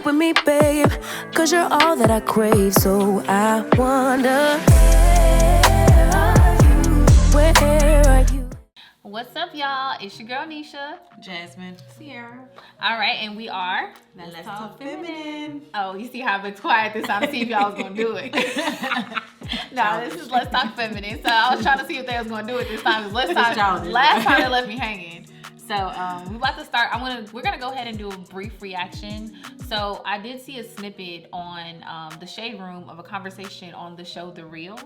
with me, babe, 'cause you're all that I crave. So I wonder, where are you? What's up, y'all? It's your girl Nisha, Jasmine, Sierra. All right, and we are Let's Talk Feminine. Oh, you see how I've been quiet this time to see if y'all was gonna do it. No, this is Let's Talk Feminine. So I was trying to see if they was gonna do it this time. Because last time they left me hanging. So we're about to start. We're gonna go ahead and do a brief reaction. So I did see a snippet on the Shade Room of a conversation on the show The Real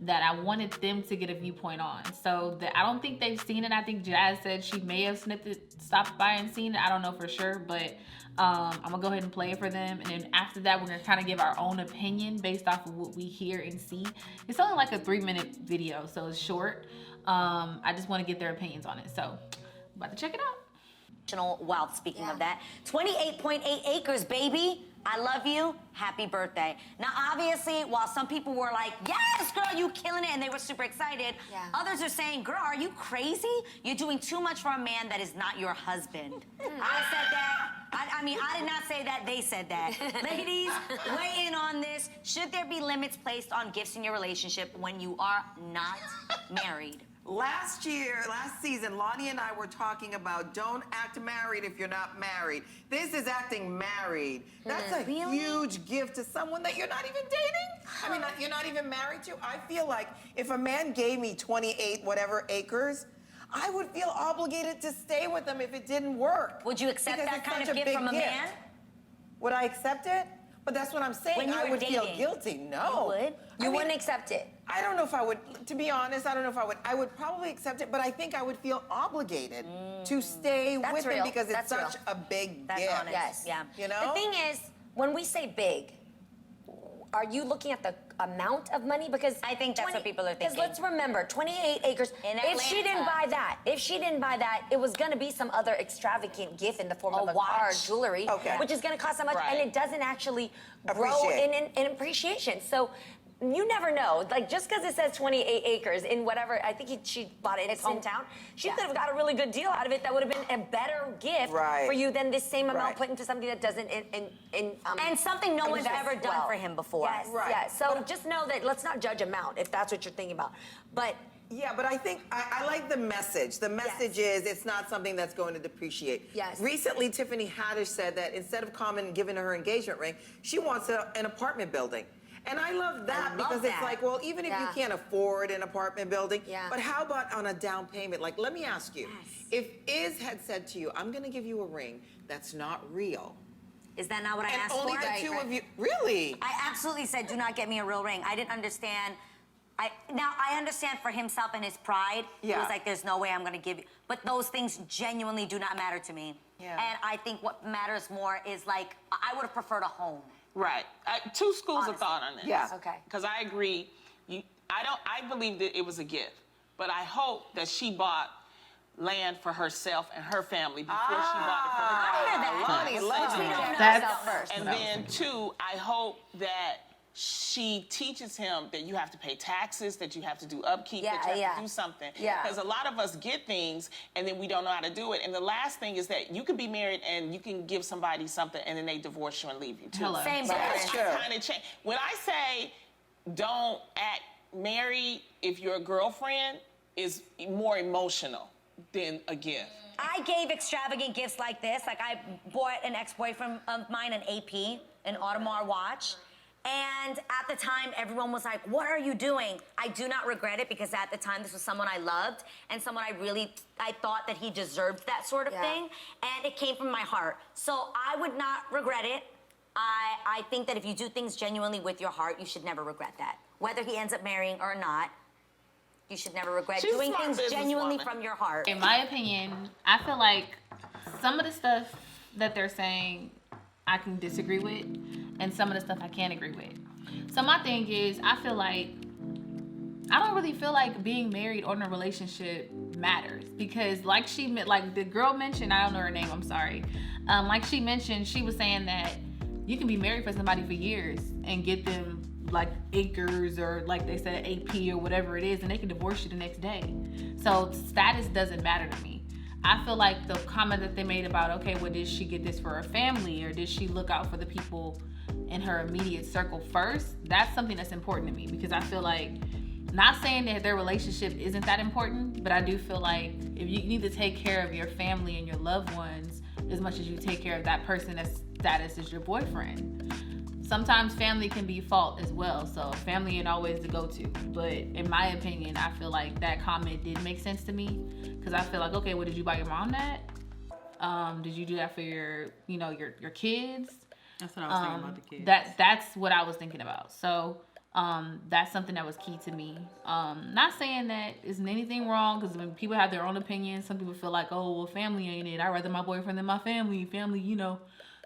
that I wanted them to get a viewpoint on. So I don't think they've seen it. I think Jazz said she may have stopped by and seen it. I don't know for sure, but I'm gonna go ahead and play it for them. And then after that, we're gonna kind of give our own opinion based off of what we hear and see. It's only like a 3-minute video, so it's short. I just want to get their opinions on it. So about to check it out. Wealth, speaking of that. 28.8 acres, baby. I love you. Happy birthday. Now, obviously, while some people were like, yes, girl, you killing it, and they were super excited, others are saying, girl, are you crazy? You're doing too much for a man that is not your husband. I said that. I mean, I did not say that. They said that. Ladies, weigh in on this. Should there be limits placed on gifts in your relationship when you are not married? Last season, Lonnie and I were talking about don't act married if you're not married. This is acting married. That's a huge gift to someone that you're not even dating. I mean, you're not even married to. I feel like if a man gave me 28 whatever acres, I would feel obligated to stay with him if it didn't work. Would you accept that kind of gift from a man? Would I accept it? But that's what I'm saying. When you I were would feel dating. guilty. No. You would? You wouldn't accept it? I don't know if I would, to be honest, I don't know if I would. I would probably accept it, but I think I would feel obligated to stay with him because it's such a big gift. Honest. Yes. Yeah. You know? The thing is, when we say big, are you looking at the amount of money? Because I think that's what people are thinking. Because let's remember, 28 acres. If she didn't buy that, it was going to be some other extravagant gift in the form of a car, jewelry, which is going to cost so much, and it doesn't actually grow in appreciation. So you never know. Like, just because it says 28 acres in whatever, I think she bought it in his hometown, she could have got a really good deal out of it that would have been a better gift for you than this same amount put into something that doesn't and something no one's ever done for him before. Yes, yes. So just know that let's not judge amount if that's what you're thinking about. But yeah, but I think I like the message. The message is it's not something that's going to depreciate. Yes. Recently, Tiffany Haddish said that instead of Common giving her engagement ring, she wants an apartment building. And I love that because it's like, well, even if you can't afford an apartment building, but how about on a down payment? Like, let me ask you, if Iz had said to you, I'm going to give you a ring that's not real. Is that not what I asked for? And only the two of you, really? I absolutely said, do not get me a real ring. I didn't understand. Now, I understand for himself and his pride. He was like, there's no way I'm going to give you. But those things genuinely do not matter to me. Yeah. And I think what matters more is, like, I would have preferred a home. Right. Two schools of thought on this. Yeah. Okay. Because I agree. I believe that it was a gift, but I hope that she bought land for herself and her family before she bought it for her. I hear that. Lonnie loves We don't know That's- ourselves first. And then two, I hope that she teaches him that you have to pay taxes, that you have to do upkeep, that you have to do something. Yeah. Because a lot of us get things and then we don't know how to do it. And the last thing is that you can be married and you can give somebody something and then they divorce you and leave you too. Hello. Same That's difference. true. Kind of change. When I say don't act married if your girlfriend is more emotional than a gift. I gave extravagant gifts like this. Like, I bought an ex-boyfriend of mine an AP, an Audemars watch. And at the time, everyone was like, what are you doing? I do not regret it because at the time, this was someone I loved and someone I thought that he deserved that sort of thing. And it came from my heart. So I would not regret it. I think that if you do things genuinely with your heart, you should never regret that. Whether he ends up marrying or not, you should never regret She's a doing smart things genuinely businesswoman. from your heart. In my opinion, I feel like some of the stuff that they're saying I can disagree with, and some of the stuff I can't agree with. So my thing is, I don't really feel like being married or in a relationship matters because, like the girl mentioned, I don't know her name, I'm sorry. Like she mentioned, she was saying that you can be married for somebody for years and get them like acres or like they said AP or whatever it is, and they can divorce you the next day. So status doesn't matter to me. I feel like the comment that they made about, okay, well, did she get this for her family, or did she look out for the people in her immediate circle first? That's something that's important to me, because I feel like, not saying that their relationship isn't that important, but I do feel like if you need to take care of your family and your loved ones as much as you take care of that person that's status as your boyfriend. Sometimes family can be fault as well, so family ain't always the go-to. But in my opinion, I feel like that comment did make sense to me, because I feel like, okay, well, did you buy your mom that? Did you do that for your kids? That's what I was thinking about, the kids. That's what I was thinking about. So that's something that was key to me. Not saying that isn't anything wrong, because when people have their own opinions, some people feel like, oh, well, family ain't it. I'd rather my boyfriend than my family. Family,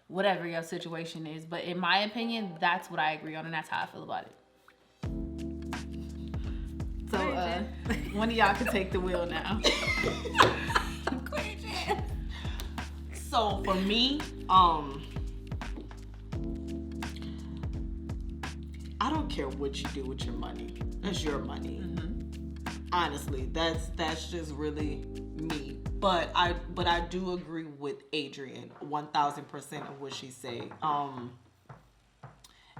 whatever your situation is. But in my opinion, that's what I agree on, and that's how I feel about it. So one of y'all can take the wheel now. So for me, I don't care what you do with your money. That's your money. Honestly, that's just really me. But I do agree with Adrian 1000% of what she said.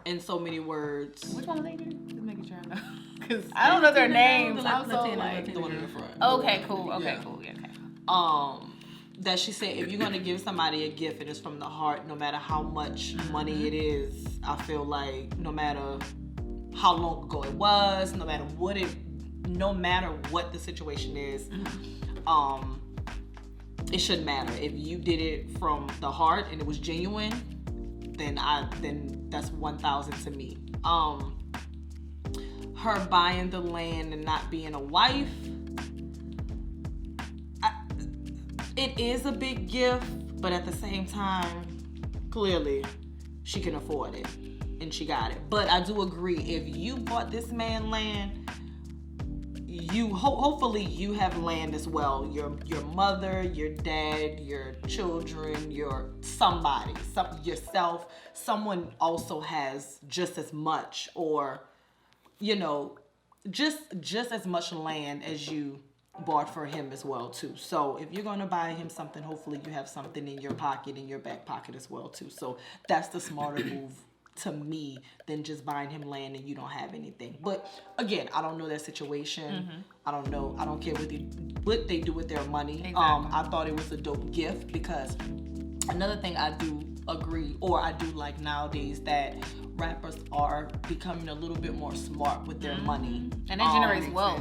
In so many words. Which one was Adrian? Just making sure I know, because I don't know their names. I'm so like the one in the front. Okay, cool. Okay, cool. Yeah, okay. That she said, if you're gonna give somebody a gift and it's from the heart, no matter how much money it is, I feel like no matter how long ago it was, no matter what the situation is, it shouldn't matter. If you did it from the heart and it was genuine, then that's 1,000 to me. Her buying the land and not being a wife, it is a big gift, but at the same time, clearly, she can afford it, and she got it. But I do agree, if you bought this man land, hopefully you have land as well. Your mother, your dad, your children, yourself, someone also has just as much, or just as much land as you bought for him as well too. So if you're going to buy him something, hopefully you have something in your pocket, in your back pocket as well too. So that's the smarter move to me than just buying him land and you don't have anything. But again, I don't know their situation. I don't know. I don't care what they do with their money. Exactly. I thought it was a dope gift, because another thing I do agree, or I do like nowadays, that rappers are becoming a little bit more smart with their money, and it generates wealth.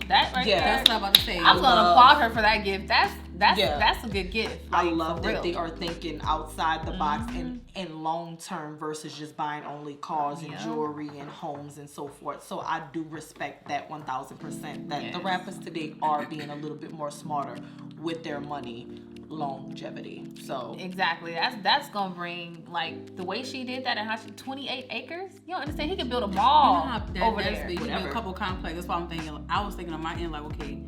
That's what I'm about to say. I'm gonna applaud her for that gift. That's a good gift. I love that they are thinking outside the box and long term versus just buying only cars and jewelry and homes and so forth. So I do respect that 1,000%. That the rappers today are being a little bit more smarter with their money. Longevity. So exactly, that's gonna bring, like, the way she did that, and how she 28 acres. You don't understand? He could build a mall over there. You can build a couple complexes. That's why I'm thinking. I was thinking on my end, like, okay,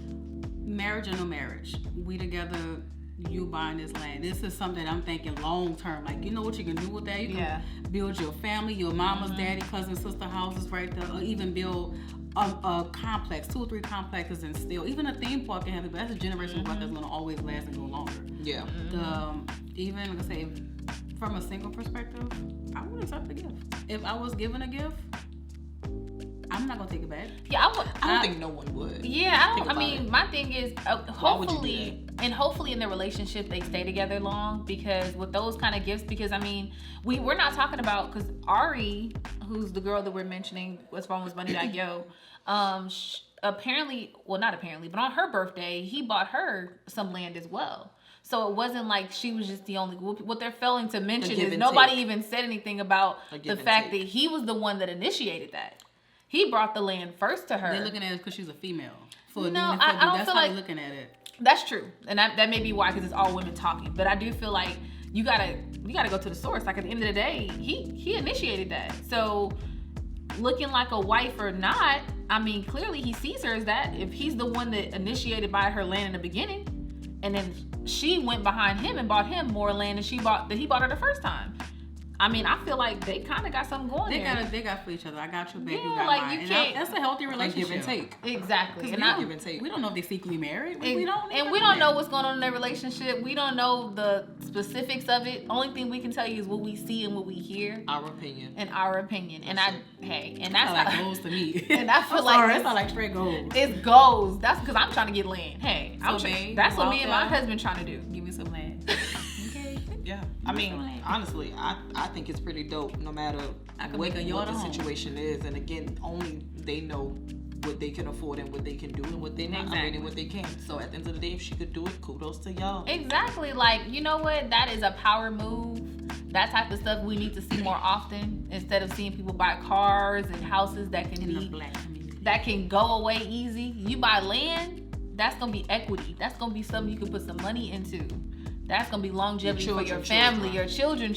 marriage or no marriage, we together. You buying this land. This is something I'm thinking long term. Like, you know what you can do with that? You can build your family, your mama's, daddy, cousin, sister houses right there, or even build a complex, 2 or 3 complexes, and still even a theme park can have it. But that's a generational wealth that's gonna always last and go longer. Yeah. Even like I say, from a single perspective, I would accept the gift. If I was given a gift, I'm not gonna take it back. Yeah, I don't think no one would. Yeah, I mean, my thing is, hopefully in their relationship they stay together long, because with those kind of gifts, because I mean, we're not talking about, because Ari, who's the girl that we're mentioning, what's wrong with Moneybagg Yo, apparently, well, not apparently, but on her birthday, he bought her some land as well. So it wasn't like she was just the only. What they're failing to mention is nobody even said anything about the fact that he was the one that initiated that. He brought the land first to her. They're looking at it because she's a female. I don't feel like that's how they're looking at it. That's true, and that may be why, because it's all women talking. But I do feel like you gotta go to the source. Like, at the end of the day, he initiated that. So looking like a wife or not, I mean, clearly he sees her as that. If he's the one that initiated buying her land in the beginning, and then she went behind him and bought him more land than he bought her the first time. I mean, I feel like they kind of got something going there. They got for each other. I got your baby, you Yeah, got like, mine. you And can't- that's a healthy relationship. Give and take. Exactly. And give and take. We don't know if they secretly married. We don't. And we don't know what's going on in their relationship. We don't know the specifics of it. Only thing we can tell you is what we see and what we hear. Our opinion. And our opinion. And that's like goals to me. And I feel that's not like straight goals. It's goals. That's because I'm trying to get land. Hey, that's what me and my husband trying to do. Give me some land. Okay. Yeah. I mean, honestly, I think it's pretty dope no matter what the situation is. And again, only they know what they can afford and what they can do and what they not. I mean, and what they can. So at the end of the day, if she could do it, kudos to y'all. Exactly. Like, you know what? That is a power move. That type of stuff we need to see more often instead of seeing people buy cars and houses that can go away easy. You buy land, that's gonna be equity. That's gonna be something you can put some money into. That's gonna be longevity for your family, your children.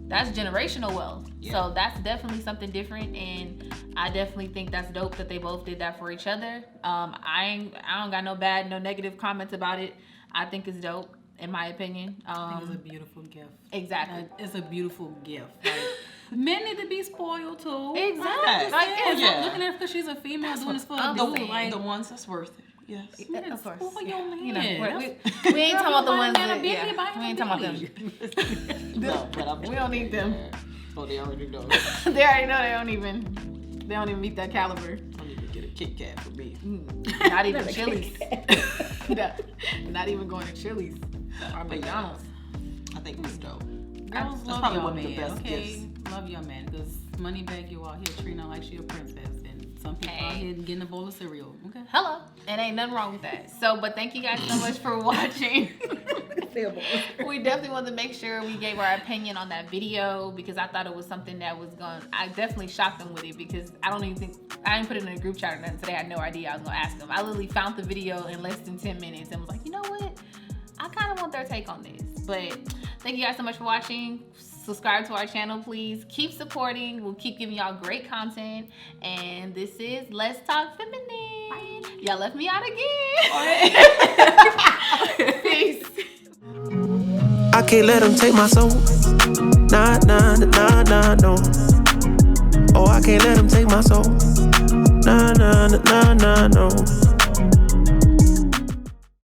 That's generational wealth. Yeah. So that's definitely something different, and I definitely think that's dope that they both did that for each other. I don't got no negative comments about it. I think it's dope, in my opinion. I think it's a beautiful gift. Exactly. It's a beautiful gift. Like, men need to be spoiled too. Exactly. Looking at her because she's a female doing this for a dude. Like the ones that's worth it. Yes. Of course. For your man. You know, we ain't talking about the ones that, we ain't talking about them. No, but we don't need them. Oh, they already know. They already know they don't even meet that caliber. I don't even get a Kit Kat for me. Not even Chili's. Not even going to Chili's or McDonald's. I think it's dope. Girls That's love probably your one man. of the best gifts. Love your man, because Moneybagg, you out here treating her like she a princess, and some people out here getting a bowl of cereal. Okay. Hello. And ain't nothing wrong with that. So, but thank you guys so much for watching. We definitely wanted to make sure we gave our opinion on that video because I thought it was something that was I definitely shocked them with it because I didn't put it in a group chat or nothing today. I had no idea I was gonna ask them. I literally found the video in less than 10 minutes and was like, you know what? I kind of want their take on this. But thank you guys so much for watching. Subscribe to our channel, please. Keep supporting. We'll keep giving y'all great content. And this is Let's Talk Feminine. Bye. Y'all left me out again. Peace. I can't let them take my soul. Nah, nah, nah, nah, no. Oh, I can't let them take my soul. Nah, nah, nah, nah, nah, no.